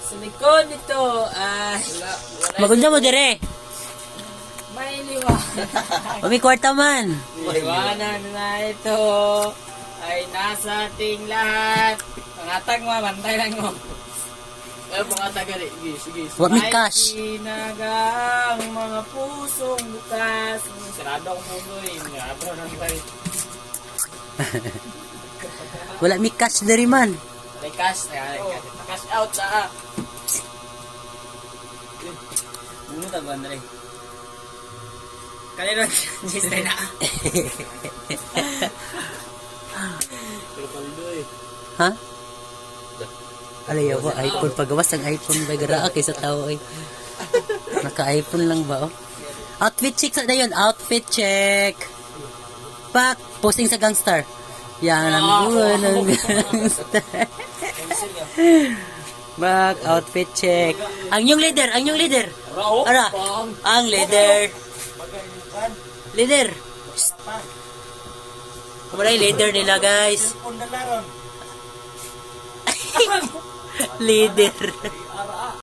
Sa likod nito ay Maganda mo dire. may liwanag. Umi kwarta man. Liwanag na ito ay nasa ating lahat. Pangatag mo, bantay lang mo. Pangatag gali. Sige. What me cash? May sinagang mga pusong bukas. Sarado akong puso eh. Sarado ng tayo. Wala mi cash diri man. May cash. Cash out sa Bumuntag ba, Andre? Kanina, jistay na. Ha? Alay ako, iPhone. Pagawas ang iPhone ba gara kaysa tao ay. Naka-iPhone lang ba oh? Outfit check sa yun. Outfit check. Pak, posting sa Gangstar. Yan ang buwan ng Gangstar. Back, outfit check. Ang yung leader. Ara, ang leader. Leader. Wala yung leader nila, guys. Leader.